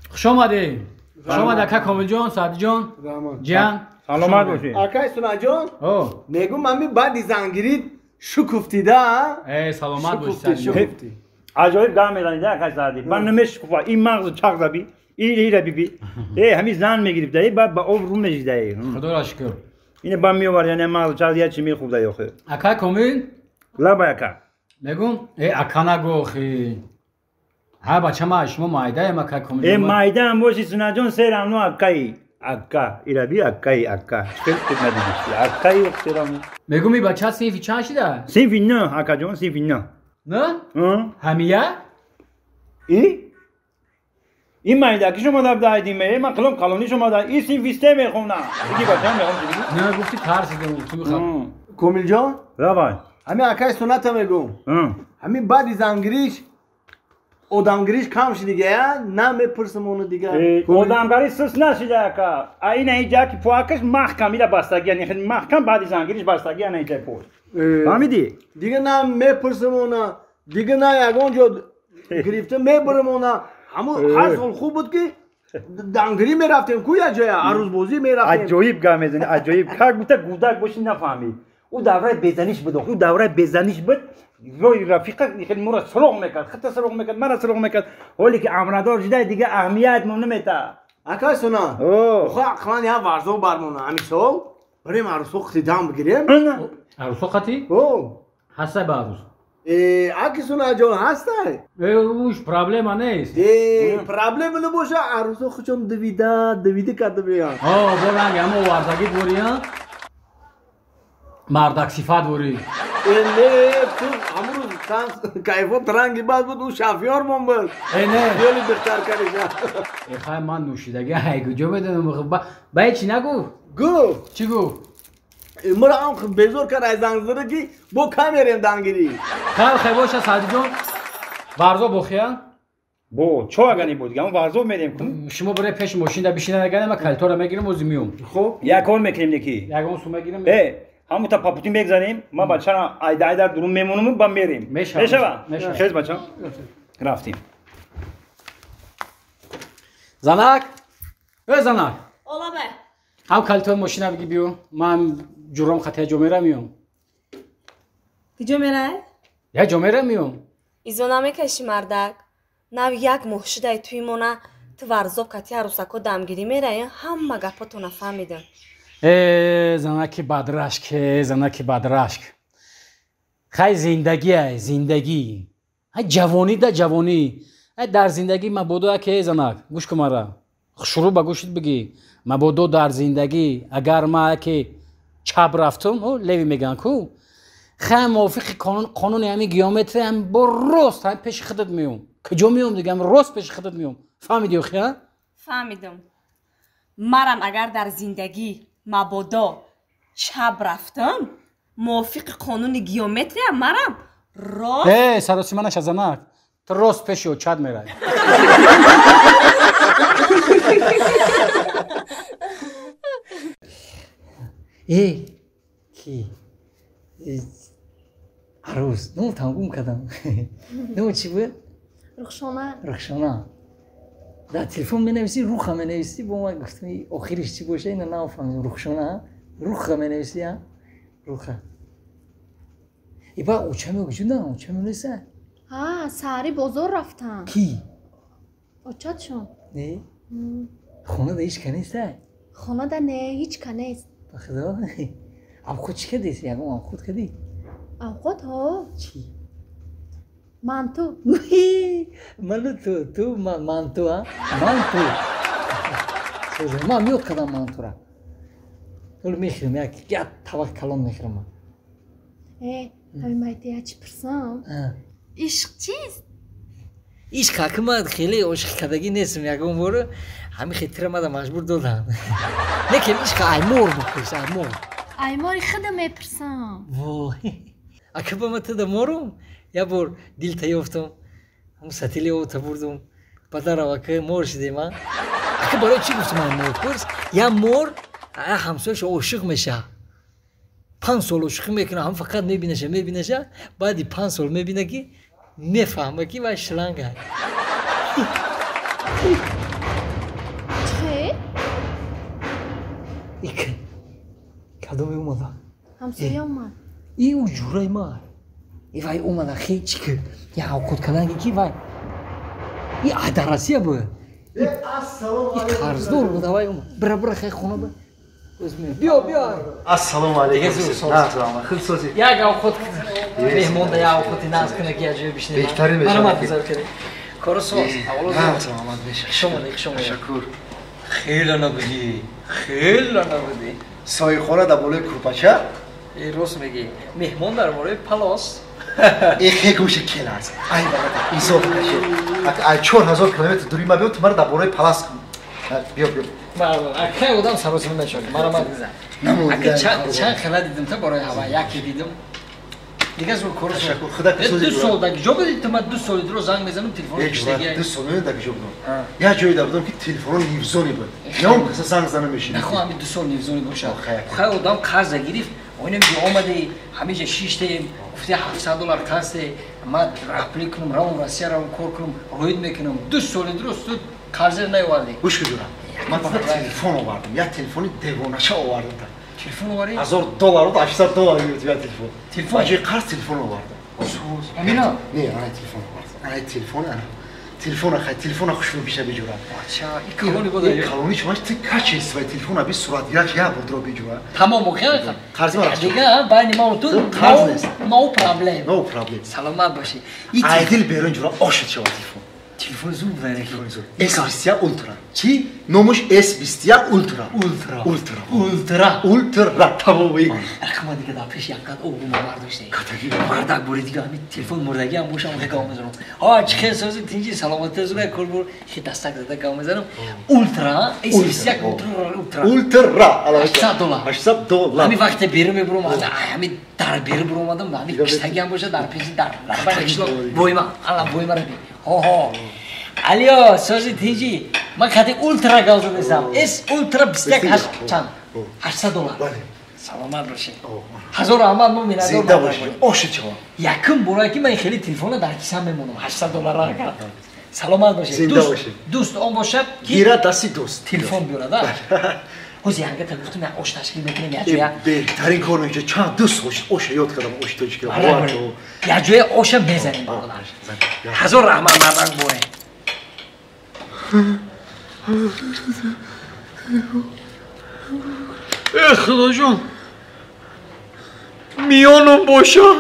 خوش آمدی. خوش آمد اکا کامل جان، سعدی جان. جان. سلامت باشی. آکای سونا جان. میگم من بعد زنگیری شکفتی دا. سلامت باشی سعدی جان. عجایب گام میزنید آکای سعدی. من نمیشکوفا. این مغز چاق دبی. این بیبی. همین زن میگیرید دایی بعد با آب رو میجیدایی. خدا را شکر. اینه با میواری یعنی مغز چاق دیگه چی میخوب دایی آخه. اکا کامل. لبا اکا. میگم اکا نگو خی. ها بچه ما شما مایده ما اکا کامل. مایده هم باشی سونا جان سرم نو اکایی. اکا. ایرابی اکایی اکا. شکل ندیدی. اکایی اکترام. میگم این بچه سینفی چند شده؟ سینفی نه اکا جان سینفی نه. نه؟ همیه؟ این مایده که شما دادیم من کلونی شما داد این سینفیسته میخونم دیگه بچه‌ها میخوام نه گفتی ترسیدم تو میخوام کامل جان رابای همین اکای سنت میگم همین بعد زنگریش اودامگریش کم شد دیگه نه میپرسم اونو دیگه اودامگری سوس نشده اکا این اینجا که پاکش محکمی را بستگی یعنی محکم بعد زنگریش بستگی نه اینجا پوش فهمیدی دیگه نه میپرسم اونا دیگه نه یگان جو گرفته میبرم اونا همون هر سال خوب بود که دنگری میرفتیم کویا جای عروض بازی میرفتیم عجایب گام میزنی عجایب کار بوده گودک باشی نفهمی او دوره بزنیش بود او دوره بزنیش بود روی رفیقه خیلی مرا سرق میکرد خط سرق میکرد مرا سرق میکرد حالی که امردار جدا دیگه اهمیت مون نمیده اکای سونا خو اقلان یا ورزو برمونه همین سال بریم عروسو خدام بگیریم عروسو خطی هسته به عروس اکی سونا جان هسته اوش پرابلم نیست پرابلم نباشه عروسو خودم دویده کرده بیان برنگ همه وردگی بوریا مردک صفت بوری نه تو همون کیفو ترنگی باز بود او شافیار من بود نه خیلی بهتر کردی خیلی من نوشیدگی هایگو جو بدونم باید چی نگو چی گو مرا هم بزرگ کرد از زنگزره که با کامیریم دنگیری خیلی باشه سعدی جان ورزا بخیا چه اگه بود دیگه ورزا میدیم شما برای پیش ماشین دا بشینه نگه من کلتور میگیرم و میام خب یک کار میکنیم نکی یکم سو میگیرم همون تا پاپوتین بگذاریم ما بچه را ایده درون میمونم با میریم میشه خیلی بچه رفتیم زنک زنک اولا به هم کلتور ماشین بگی بیو من جورم خطه جمعه میام کجا میره؟ یا جمعه میام ایزو نمیکشی مردک نو یک محشده توی مونه تو ورزاب کتی عروسکو دمگیری میره همه گپاتو نفهمیدن زنکی بدرشک خیلی زندگی جوانی دا جوانی در زندگی مبادا که زنک گوش کن مرا شروع با گوشت بگی مبادا در زندگی اگر ما که چپ رفتم لیوی میگن کو خیلی موافق قانون همین گیامتر هم با راست هم پیش خودت میام کجا میام دیگه هم راست پیش خودت میام فهمیدی خیلی؟ فهمیدم مرم اگر در زندگی مبادا چپ رفتم موافق قانون گیومتری هم مرم راست سراسی منش از زنک تو راست پیشی و چپ میره کی عروس نو تنگم کردم نو چی بود؟ رخشانه در تلفن می نویسی روخ می نویسی با ما گفتم آخرش چی باشه اینو نفهمیدم رخشانه روخ می نویسی ها روخ ای با اوچه می وجود نه اوچه می نویسه ساری بازار رفتم کی؟ اوچات شون نه خونه ده هیچ کنیسته خونه ده نه هیچ کنیست بخدا اب خود چی کدیسی یکم اب خود کدی خود ها چی؟ مانتو منو تو مانتو ها مانتو من میاد کدام مانتو را اولو میخرم یک طبق کلام میخرم همین مایتی چی پرسام عشق چیست؟ عشق که من خیلی عشق کردگی نیستم یکم برو همین خیلی من مجبور دادم لیکن عشق ایمور بپرس ایماری خودم میپرسم وای اگه با من تو مورم یا بار دیل تیافتم همون ستیلی او تبردم پدر واقعا مور شدیم اگه برای چی گفتم من مور پرس یا مور همسایش عاشق میشه 5 سال عاشق میکنه هم فقط میبینه بعدی 5 سال میبینه که میفهمه که وای شلنگ İki. Kadın olmadı. همسایه‌ام من این او جورای ما ای وای اومدن خیلی چیکه یا خود کردن کی وای این عدرسیه بود این قرضدار بود وای اومد برا خیلی خونه بود بیا السلام علیکم سلام خیلی سوزی یا گاو خود مهمون ده یا خود ناز کنه که جای بشینه بهترین منو بشه. مدرسه کرد کارو سوز اولو سلامت بشه شما تشکر خیلی نبودی سایه خونه در بالای کروپاچه این روز میگی مهمون در مورد پلاس این خیلی گوشه کل است ای بابا ایزاف کشه ای 4000 کیلومتر دوری ما بیام تو مرا در بالای پلاس کن بیا اگه بودم سروسیم نشد مرا مدرسه اگه چند خیلی دیدم تا برای هوا یکی دیدم دیگه از رو کارو تشکر خدا کسوزی دو سال دیگه جا بدید تو من 2 سال دیگه رو زنگ میزنم تلفن یک پیشتگی جور 2 سال دیگه جو بودم یا جایی در بودم که تلفن نیوزونی بود یا اون کسا زنگ زنم میشین نخواه همین 2 سال نیوزونی باشه خیر. خیلی بودم قرض گرفت اونم جو آمده همیشه 6 تیم گفته $700 قرض ما رهبری کنم روم روسیه رو کار کنم روید میکنم 2 سال درست تو قرض نیاوردی گوش کن من تلفن آوردم یا تلفن دیوانشه آوردم تلفن آوردی $1000 و $800 میاد یا تلفن اجی قرض تلفن آوردم امینا نه انا تلفن تلفن خیلی تلفن خوشم بیشه بجورم چا این کلونی بود این کلونی شماش تی کچی است و تلفن ابی صورت گیرش یا بردرو بجورم تمام اوکی قرضی من دیگه باید ما تو قرض نیست. نو پرابلم نو پرابلم سلامت باشی ایدل بیرون جورا آشت شما تلفن تلفن زود داره S20 اولترا چی نومش S20 اولترا اولترا تمامی رقم دیگه در پیش یک قد اوگو ما برداشته مردک بوری دیگه همین تلفن مردگی هم باشم که گام میزنم چه سازی تینجی سلامت زوره کل بور خیلی دستک داده گام میزنم اولترا S21 اولترا $800 همین وقت بیرون میبرم همین در بیرون برو اومدم همین کشتگی هم باشه در پیش در بایما الان بایما رو الیا سازی تیجی من خاطر اولترا گازو میسم اس اولترا 21 چند $800 سلامت باشه هزار احمد ما مینا زنده باشی آشت شما یکم برای که من خیلی تلفن در کیسم میمونم $800 را سلامت باشه زنده باشی دوست اون باشه گیره دستی دوست تلفن بیاره دا خوزی هنگه تا گفتم یک آش تشکیل میکنیم یک جویا بهترین کار میشه چند دوست آش یاد کردم آش تو چی کردم یک جویا آش بزنیم برادر هزار رحمت مردک بوره خدا جان میانم باشم